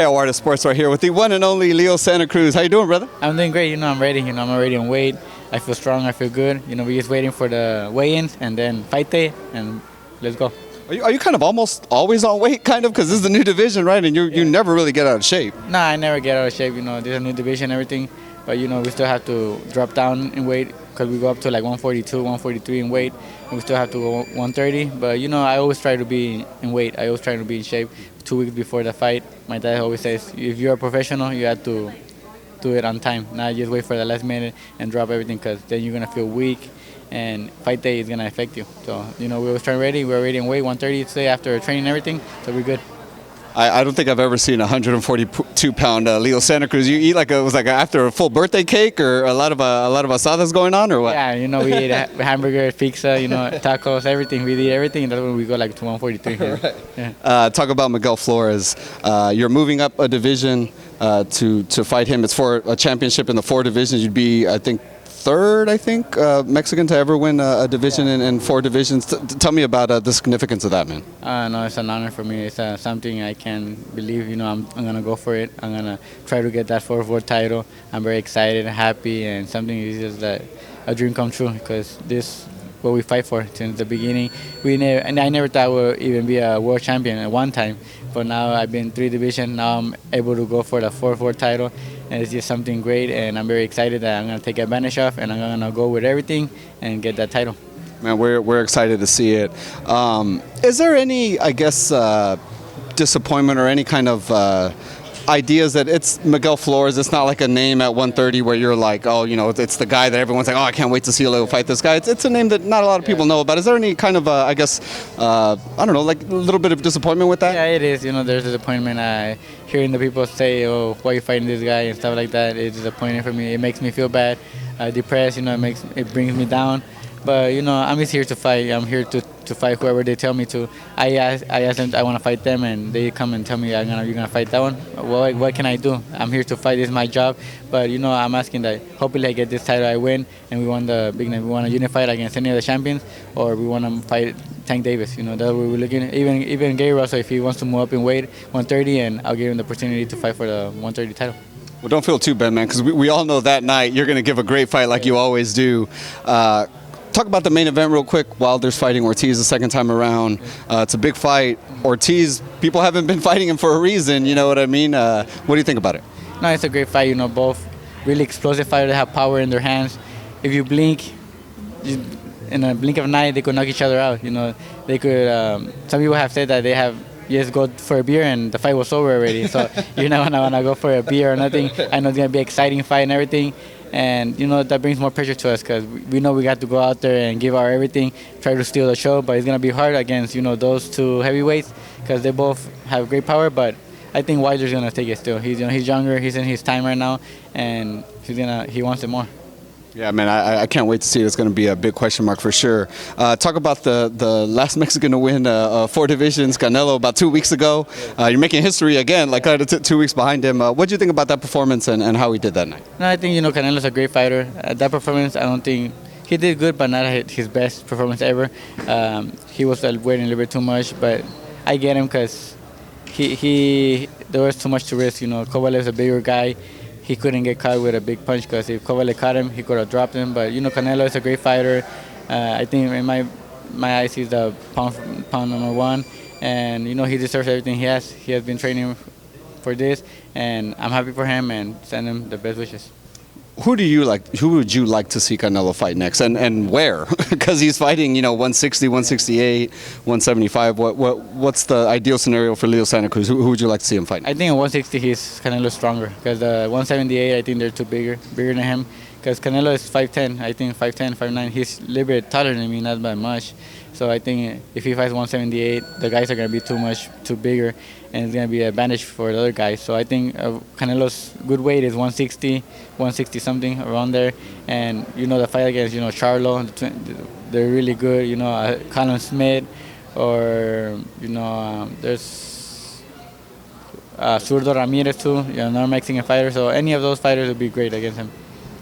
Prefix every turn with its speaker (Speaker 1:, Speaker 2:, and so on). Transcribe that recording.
Speaker 1: KO Artist Sports right here with the one and only Leo Santa Cruz. How you doing, brother?
Speaker 2: I'm doing great. I'm ready. I'm already on weight. I feel strong. I feel good. We're just waiting for the weigh-ins and then fight day, and let's go.
Speaker 1: Are you kind of almost always on weight, kind of? Because this is the new division, right? And you never really get out of shape.
Speaker 2: Nah, I never get out of shape. There's a new division and everything. But, we still have to drop down in weight because we go up to like 142, 143 in weight. And we still have to go 130. But, I always try to be in weight. I always try to be in shape 2 weeks before the fight. My dad always says, if you're a professional, you have to do it on time, not just wait for the last minute and drop everything, because then you're going to feel weak and fight day is going to affect you. So, we always try ready. We're ready in weight 130 today after training and everything, so we're good.
Speaker 1: I don't think I've ever seen a 142-pound Leo Santa Cruz. You eat like it was like after a full birthday cake, or a lot of asadas going on, or what?
Speaker 2: Yeah, we eat hamburgers, pizza, tacos, everything. We eat everything, and that's when we go like to 143.
Speaker 1: Right.
Speaker 2: Yeah.
Speaker 1: Talk about Miguel Flores. You're moving up a division to fight him. It's for a championship in the 4 divisions. You'd be, I think, third, Mexican to ever win a division in 4 divisions. Tell me about the significance of that, man.
Speaker 2: No, it's an honor for me. It's something I can't believe. I'm going to go for it. I'm going to try to get that 4-4 title. I'm very excited, happy, and something is just that a dream come true, because this what we fight for since the beginning. I never thought I would even be a world champion at one time, but now I've been 3 divisions. Now I'm able to go for the 4-4 title, and it's just something great, and I'm very excited that I'm going to take advantage of, and I'm going to go with everything and get that title.
Speaker 1: Man, we're excited to see it. Is there any, disappointment or any kind of ideas that it's Miguel Flores? It's not like a name at 130 where you're like, oh, it's the guy that everyone's like, oh, I can't wait to see Leo fight this guy. It's a name that not a lot of people know about. Is there any kind of, I don't know, like a little bit of disappointment with that?
Speaker 2: Yeah, it is. There's disappointment. Hearing the people say, oh, why are you fighting this guy and stuff like that, it's disappointing for me. It makes me feel bad, depressed. It brings me down. But I'm just here to fight. I'm here to fight whoever they tell me to. I ask them I want to fight them, and they come and tell me you're gonna fight that one. What can I do? I'm here to fight. This is my job. But I'm asking that hopefully I get this title, I win, and we won the big name. We want to unify against any of the champions, or we want to fight Tank Davis. That's what we're looking at. Even Gary Russell, if he wants to move up in weight, 130, and I'll give him the opportunity to fight for the 130 title.
Speaker 1: Well, don't feel too bad, man, because we all know that night you're going to give a great fight like you always do. Talk about the main event real quick. Wilder's fighting Ortiz the second time around. It's a big fight. Ortiz, people haven't been fighting him for a reason, you know what I mean? What do you think about it?
Speaker 2: No, it's a great fight. Both really explosive fighters. They have power in their hands. If you blink, in a blink of an eye, they could knock each other out. They could. Some people have said that they have just go for a beer and the fight was over already. So you're not gonna wanna go for a beer or nothing. I know it's gonna be an exciting fight and everything. And that brings more pressure to us, because we know we got to go out there and give our everything, try to steal the show. But it's gonna be hard against those 2 heavyweights, because they both have great power. But I think Wilder's gonna take it still. He's younger, he's in his time right now, and he wants it more.
Speaker 1: Yeah, man, I can't wait to see it. It's going to be a big question mark for sure. Talk about the last Mexican to win 4 divisions, Canelo, about 2 weeks ago. You're making history again, like 2 weeks behind him. What do you think about that performance and how he did that night?
Speaker 2: No, I think Canelo's a great fighter. That performance, I don't think he did good, but not his best performance ever. He was waiting a little bit too much, but I get him, because there was too much to risk. Koval is a bigger guy. He couldn't get caught with a big punch, because if Koval caught him, he could have dropped him. But Canelo is a great fighter. I think in my eyes, he's the pound number 1, and he deserves everything he has. He has been training for this, and I'm happy for him and send him the best wishes.
Speaker 1: Who would you like to see Canelo fight next, and where? Because he's fighting 160, 168, 175. What's the ideal scenario for Leo Santa Cruz? Who would you like to see him fight?
Speaker 2: I think at 160 he's Canelo stronger, because the 178 I think they're too bigger than him, because Canelo is 5'10". I think 5'10", 5'9". He's a little bit taller than me, not by much. So I think if he fights 178, the guys are going to be too bigger, and it's going to be an advantage for the other guys. So I think Canelo's good weight is 160, 160 something, around there. And the fight against Charlo, they're really good. Colin Smith, or there's Zurdo Ramirez too, another Mexican fighter. So any of those fighters would be great against him.